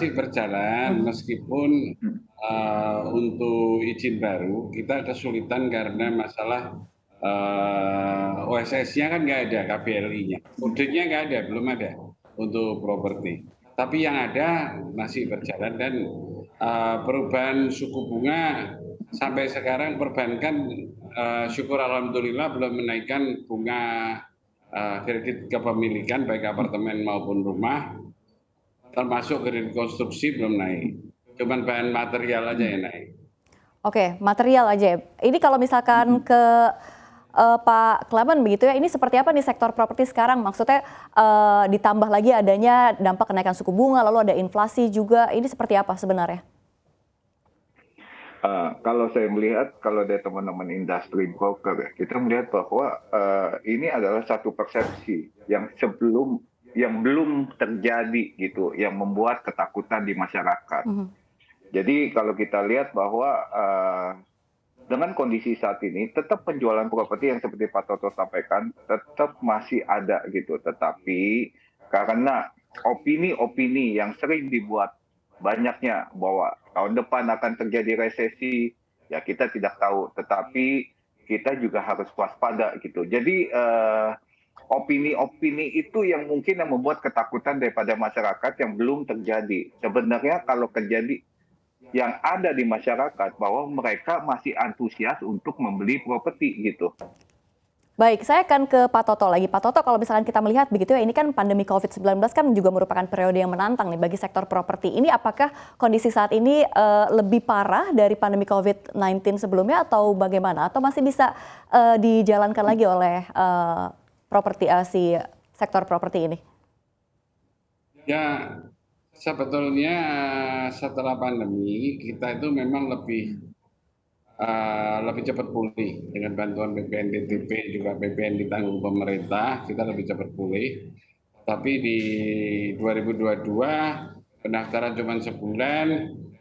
masih berjalan meskipun untuk izin baru kita kesulitan karena masalah OSS-nya kan nggak ada, KBLI-nya. Kodenya nggak ada, belum ada untuk properti. Tapi yang ada masih berjalan dan perubahan suku bunga sampai sekarang perbankan syukur alhamdulillah belum menaikkan bunga kredit kepemilikan baik apartemen maupun rumah, termasuk kredit konstruksi belum naik. Cuman bahan material aja yang naik. Oke, material aja. Ini kalau misalkan ke Pak Clement begitu ya, ini seperti apa nih sektor properti sekarang? Maksudnya ditambah lagi adanya dampak kenaikan suku bunga, lalu ada inflasi juga. Ini seperti apa sebenarnya? Kalau saya melihat, kalau dari teman-teman industri broker, kita melihat bahwa ini adalah satu persepsi yang belum terjadi gitu, yang membuat ketakutan di masyarakat. Jadi kalau kita lihat bahwa dengan kondisi saat ini, tetap penjualan properti yang seperti Pak Toto sampaikan, tetap masih ada gitu. Tetapi karena opini-opini yang sering dibuat banyaknya bahwa tahun depan akan terjadi resesi, ya kita tidak tahu. Tetapi kita juga harus waspada gitu. Jadi opini-opini itu yang mungkin yang membuat ketakutan daripada masyarakat yang belum terjadi. Sebenarnya kalau terjadi, yang ada di masyarakat bahwa mereka masih antusias untuk membeli properti gitu. Baik, saya akan ke Pak Toto lagi. Pak Toto, kalau misalkan kita melihat begitu ya, ini kan pandemi COVID-19 kan juga merupakan periode yang menantang nih bagi sektor properti. Ini apakah kondisi saat ini lebih parah dari pandemi COVID-19 sebelumnya atau bagaimana? Atau masih bisa dijalankan lagi oleh si sektor properti ini? Ya, sebetulnya setelah pandemi kita itu memang lebih cepat pulih dengan bantuan BPNDTP juga BPN ditanggung pemerintah, kita lebih cepat pulih. Tapi di 2022 pendaftaran cuma sebulan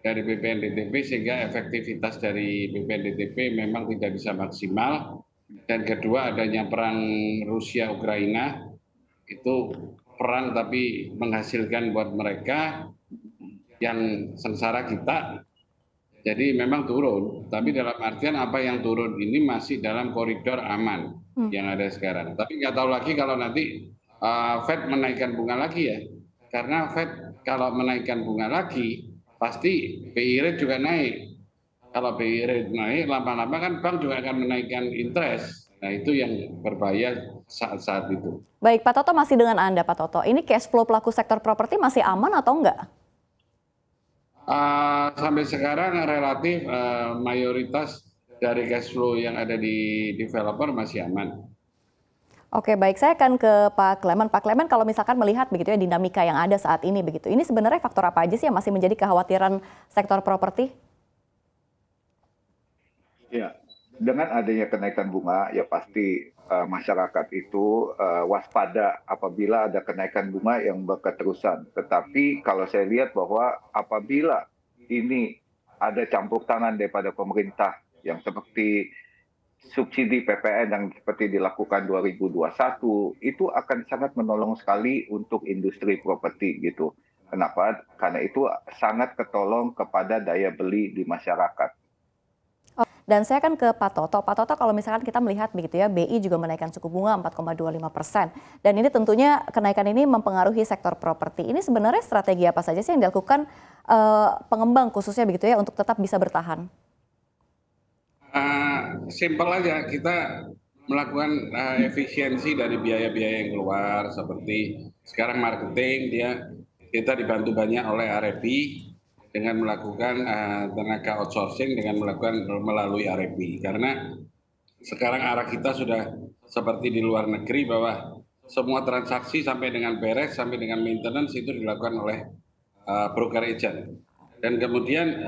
dari BPNDTP sehingga efektivitas dari BPNDTP memang tidak bisa maksimal. Dan kedua adanya perang Rusia Ukraina itu perang tapi menghasilkan buat mereka yang sengsara kita. Jadi memang turun, tapi dalam artian apa yang turun ini masih dalam koridor aman yang ada sekarang. Tapi nggak tahu lagi kalau nanti Fed menaikkan bunga lagi ya. Karena Fed kalau menaikkan bunga lagi, pasti BI rate juga naik. Kalau BI rate naik, lama-lama kan bank juga akan menaikkan interest. Nah itu yang berbahaya saat itu. Baik, Pak Toto masih dengan Anda, Pak Toto. Ini cash flow pelaku sektor properti masih aman atau enggak? Sampai sekarang relatif mayoritas dari cash flow yang ada di developer masih aman. Oke, baik, saya akan ke Pak Clement. Pak Clement, kalau misalkan melihat begitu ya dinamika yang ada saat ini begitu, ini sebenarnya faktor apa aja sih yang masih menjadi kekhawatiran sektor properti? Ya, dengan adanya kenaikan bunga, ya pasti masyarakat itu waspada apabila ada kenaikan bunga yang berketerusan. Tetapi kalau saya lihat bahwa apabila ini ada campur tangan daripada pemerintah yang seperti subsidi PPN yang seperti dilakukan 2021, itu akan sangat menolong sekali untuk industri properti gitu. Kenapa? Karena itu sangat ketolong kepada daya beli di masyarakat. Dan saya akan ke Pak Toto. Pak Toto, kalau misalkan kita melihat begitu ya, BI juga menaikkan suku bunga 4,25%. Dan ini tentunya kenaikan ini mempengaruhi sektor properti. Ini sebenarnya strategi apa saja sih yang dilakukan pengembang khususnya begitu ya untuk tetap bisa bertahan? Simpel aja, kita melakukan efisiensi dari biaya-biaya yang keluar seperti sekarang marketing kita dibantu banyak oleh RFP dengan melakukan tenaga outsourcing dengan melakukan melalui RFP karena sekarang arah kita sudah seperti di luar negeri bahwa semua transaksi sampai dengan beres sampai dengan maintenance itu dilakukan oleh broker agent. Dan kemudian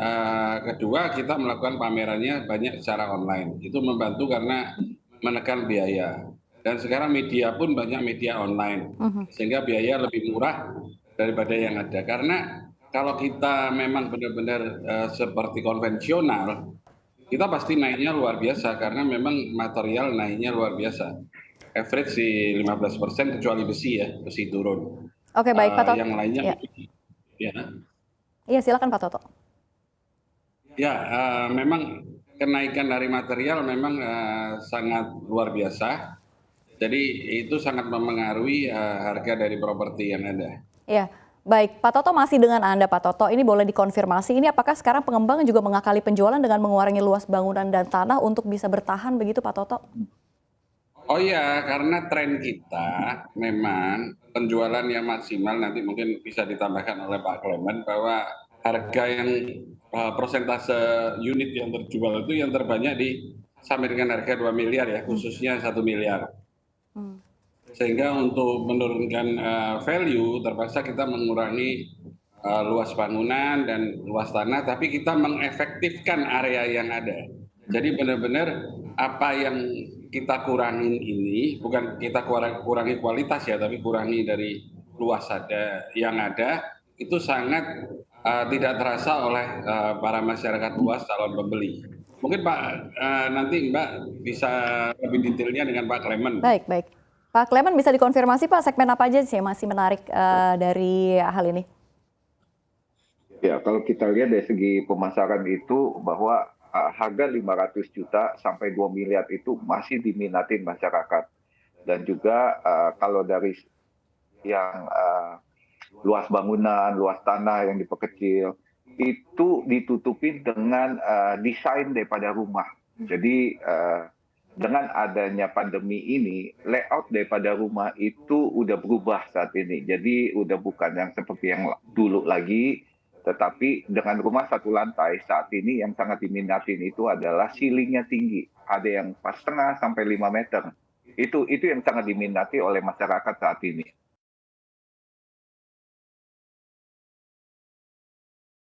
kedua kita melakukan pamerannya banyak secara online. Itu membantu karena menekan biaya. Dan sekarang media pun banyak media online. Sehingga biaya lebih murah daripada yang ada. Karena kalau kita memang benar-benar seperti konvensional, kita pasti naiknya luar biasa. Karena memang material naiknya luar biasa. Average di 15% kecuali besi ya, besi turun. Oke, baik Pak Toto. Yang lainnya ya. Iya, silakan Pak Toto. Ya, memang kenaikan dari material memang sangat luar biasa. Jadi itu sangat memengaruhi harga dari properti yang ada. Iya, baik. Pak Toto masih dengan Anda, Pak Toto. Ini boleh dikonfirmasi, ini apakah sekarang pengembang juga mengakali penjualan dengan mengurangi luas bangunan dan tanah untuk bisa bertahan begitu, Pak Toto? Oh iya, karena tren kita memang penjualan yang maksimal nanti mungkin bisa ditambahkan oleh Pak Clement bahwa harga yang persentase unit yang terjual itu yang terbanyak di sampai dengan harga 2 miliar ya, khususnya 1 miliar. Hmm. Sehingga untuk menurunkan value terpaksa kita mengurangi luas bangunan dan luas tanah, tapi kita mengefektifkan area yang ada. Jadi benar-benar apa yang kita kurangin ini bukan kita kurangi kualitas ya, tapi kurangi dari luas yang ada itu sangat tidak terasa oleh para masyarakat luas calon pembeli. Mungkin Pak nanti Mbak bisa lebih detailnya dengan Pak Clement. Baik, baik. Pak Clement bisa dikonfirmasi Pak segmen apa aja sih yang masih menarik dari hal ini? Ya, kalau kita lihat dari segi pemasaran itu bahwa harga 500 juta sampai 2 miliar itu masih diminatin masyarakat. Dan juga kalau dari yang luas bangunan, luas tanah yang diperkecil, itu ditutupin dengan desain daripada rumah. Jadi dengan adanya pandemi ini, layout daripada rumah itu udah berubah saat ini. Jadi udah bukan yang seperti yang dulu lagi, tetapi dengan rumah satu lantai saat ini yang sangat diminatin itu adalah ceilingnya tinggi. Ada yang 4,5 sampai 5 meter. Itu yang sangat diminati oleh masyarakat saat ini.